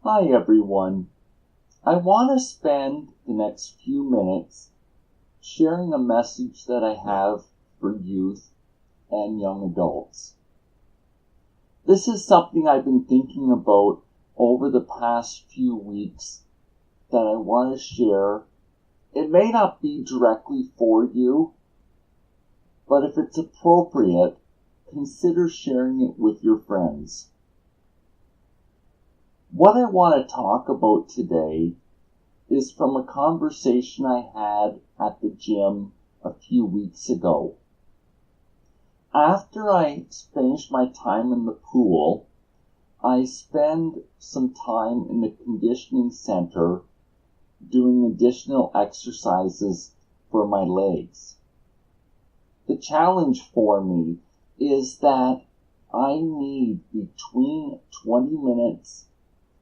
Hi everyone. I want to spend the next few minutes sharing a message that I have for youth and young adults. This is something I've been thinking about over the past few weeks that I want to share. It may not be directly for you, but if it's appropriate, consider sharing it with your friends. What I want to talk about today is from a conversation I had at the gym a few weeks ago. After I finished my time in the pool, I spend some time in the conditioning center doing additional exercises for my legs. The challenge for me is that I need between 20 minutes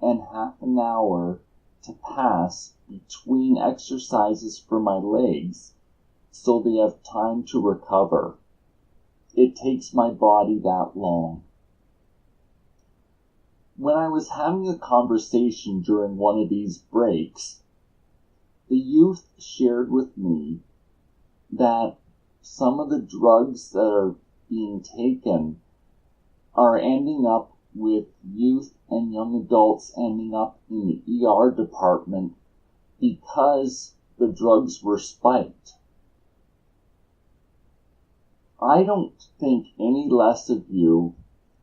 and half an hour to pass between exercises for my legs so they have time to recover. It takes my body that long. When I was having a conversation during one of these breaks, the youth shared with me that some of the drugs that are being taken are ending up with youth and young adults ending up in the ER department because the drugs were spiked. I don't think any less of you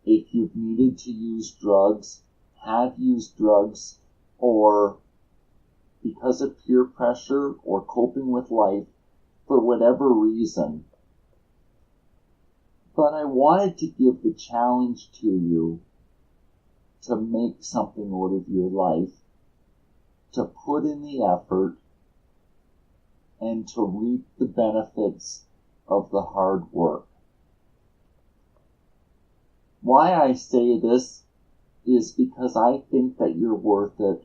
if you've needed to use drugs, have used drugs, or because of peer pressure or coping with life for whatever reason. But I wanted to give the challenge to you to make something out of your life, to put in the effort, and to reap the benefits of the hard work. Why I say this is because I think that you're worth it,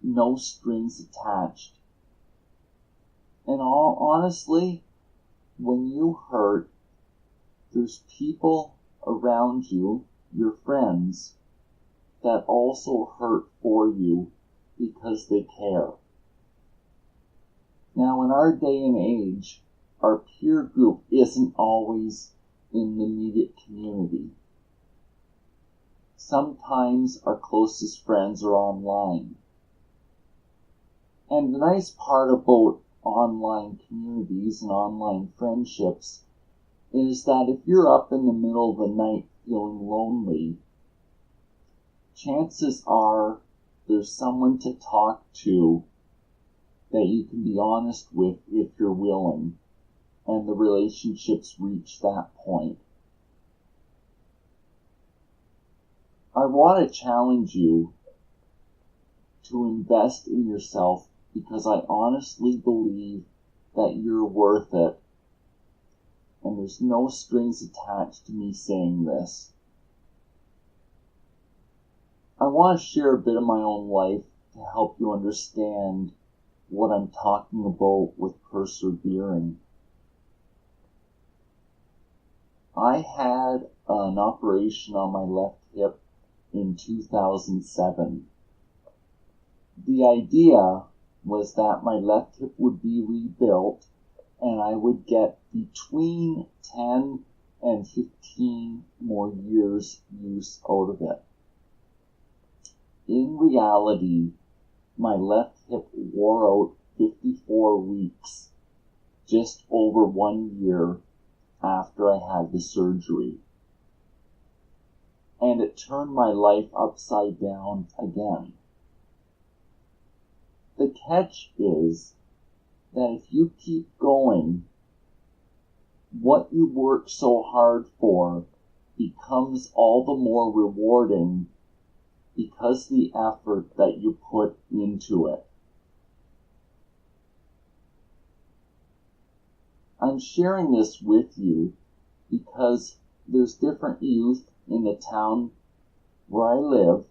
no strings attached. And honestly, when you hurt, there's people around you, your friends, that also hurt for you because they care. Now, in our day and age, our peer group isn't always in the immediate community. Sometimes our closest friends are online. And the nice part about online communities and online friendships is that if you're up in the middle of the night feeling lonely, chances are there's someone to talk to that you can be honest with if you're willing, and the relationships reach that point. I want to challenge you to invest in yourself because I honestly believe that you're worth it, and there's no strings attached to me saying this. I want to share a bit of my own life to help you understand what I'm talking about with persevering. I had an operation on my left hip in 2007. The idea was that my left hip would be rebuilt and I would get between 10 and 15 more years use out of it. In reality, my left hip wore out 54 weeks, just over 1 year after I had the surgery. And it turned my life upside down again. The catch is that if you keep going, what you work so hard for becomes all the more rewarding because the effort that you put into it. I'm sharing this with you because there's different youth in the town where I live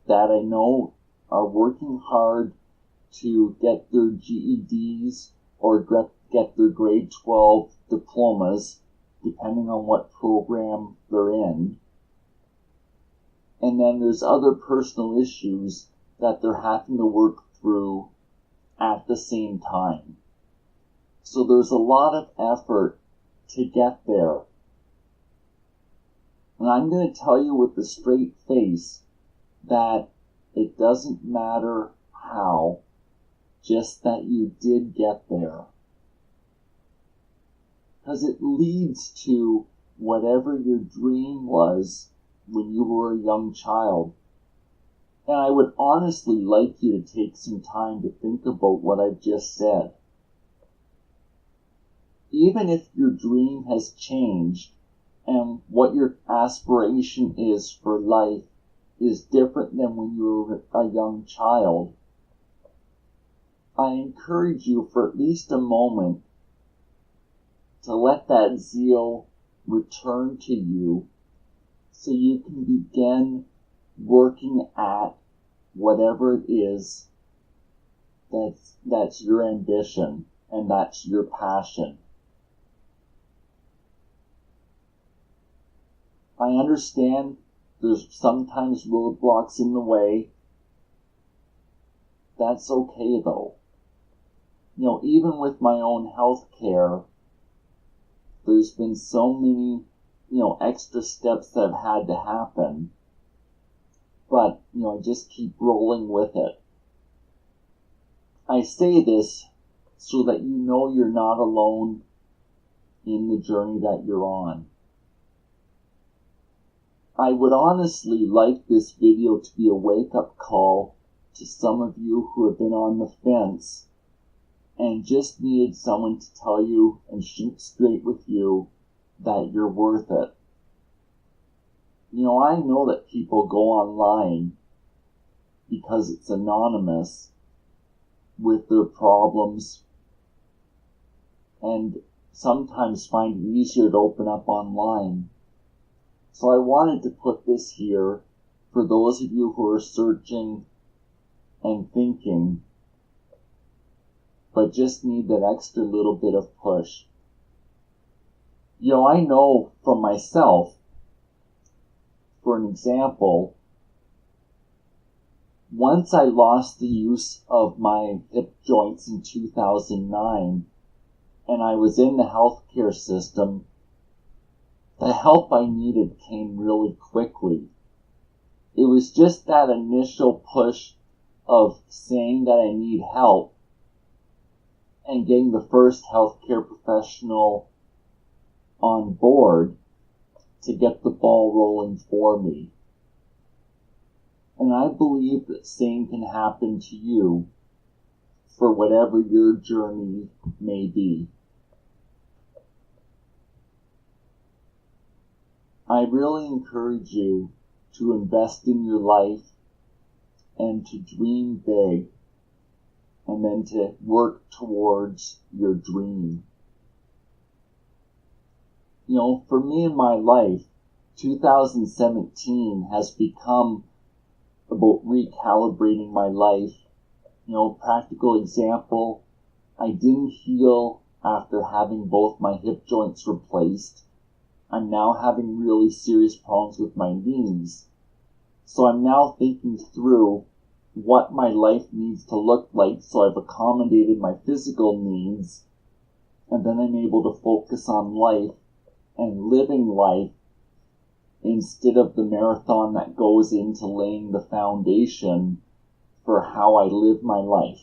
that I know are working hard to get their GEDs or get their grade 12 diplomas, depending on what program they're in. and then there's other personal issues that they're having to work through at the same time. So there's a lot of effort to get there. And I'm going to tell you with a straight face that it doesn't matter how, just that you did get there. Because it leads to whatever your dream was when you were a young child. And I would honestly like you to take some time to think about what I've just said. Even if your dream has changed and what your aspiration is for life is different than when you were a young child, I encourage you for at least a moment to let that zeal return to you so you can begin working at whatever it is that's your ambition and that's your passion. I understand there's sometimes roadblocks in the way. That's okay though. Even with my own health care, there's been so many, extra steps that have had to happen. But, I just keep rolling with it. I say this so that you know you're not alone in the journey that you're on. I would honestly like this video to be a wake-up call to some of you who have been on the fence and just needed someone to tell you and shoot straight with you that you're worth it. I know that people go online because it's anonymous with their problems and sometimes find it easier to open up online. So I wanted to put this here for those of you who are searching and thinking, but just need that extra little bit of push. I know from myself, for an example, once I lost the use of my hip joints in 2009, and I was in the healthcare system, the help I needed came really quickly. It was just that initial push of saying that I need help and getting the first healthcare professional on board to get the ball rolling for me. And I believe that same can happen to you for whatever your journey may be. I really encourage you to invest in your life and to dream big and then to work towards your dream. For me in my life, 2017 has become about recalibrating my life. Practical example, I didn't heal after having both my hip joints replaced. I'm now having really serious problems with my knees. So I'm now thinking through what my life needs to look like so I've accommodated my physical needs, and then I'm able to focus on life and living life instead of the marathon that goes into laying the foundation for how I live my life.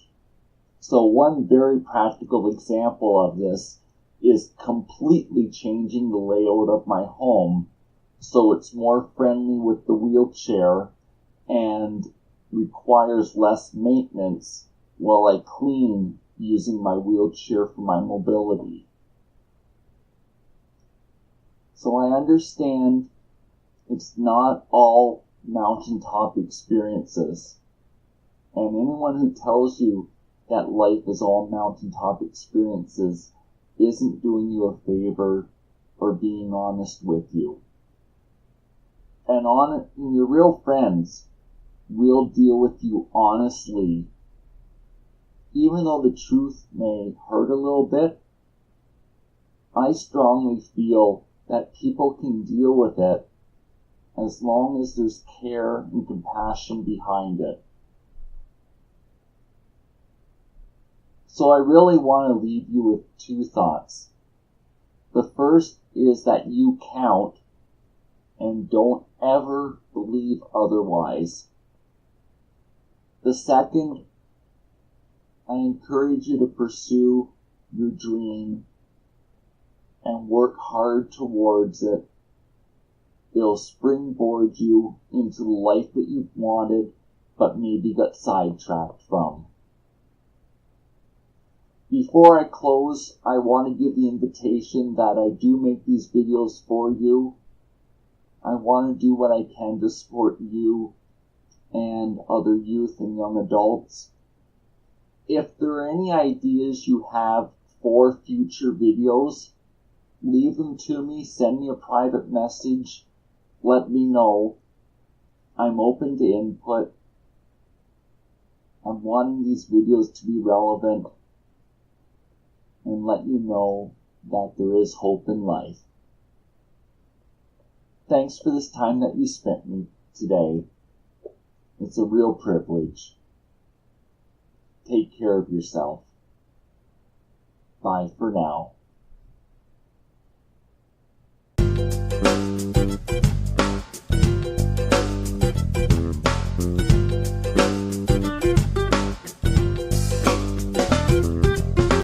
So one very practical example of this is completely changing the layout of my home so it's more friendly with the wheelchair and requires less maintenance while I clean using my wheelchair for my mobility. So I understand it's not all mountaintop experiences. And anyone who tells you that life is all mountaintop experiences isn't doing you a favor or being honest with you. And your real friends will deal with you honestly, even though the truth may hurt a little bit. I strongly feel that people can deal with it as long as there's care and compassion behind it. So I really want to leave you with two thoughts. The first is that you count, and don't ever believe otherwise. The second, I encourage you to pursue your dream and work hard towards it. It'll springboard you into the life that you've wanted, but maybe got sidetracked from. Before I close, I want to give the invitation that I do make these videos for you. I want to do what I can to support you and other youth and young adults. If there are any ideas you have for future videos, leave them to me, send me a private message, let me know. I'm open to input. I'm wanting these videos to be relevant and let you know that there is hope in life. Thanks for this time that you spent with me today. It's a real privilege. Take care of yourself. Bye for now.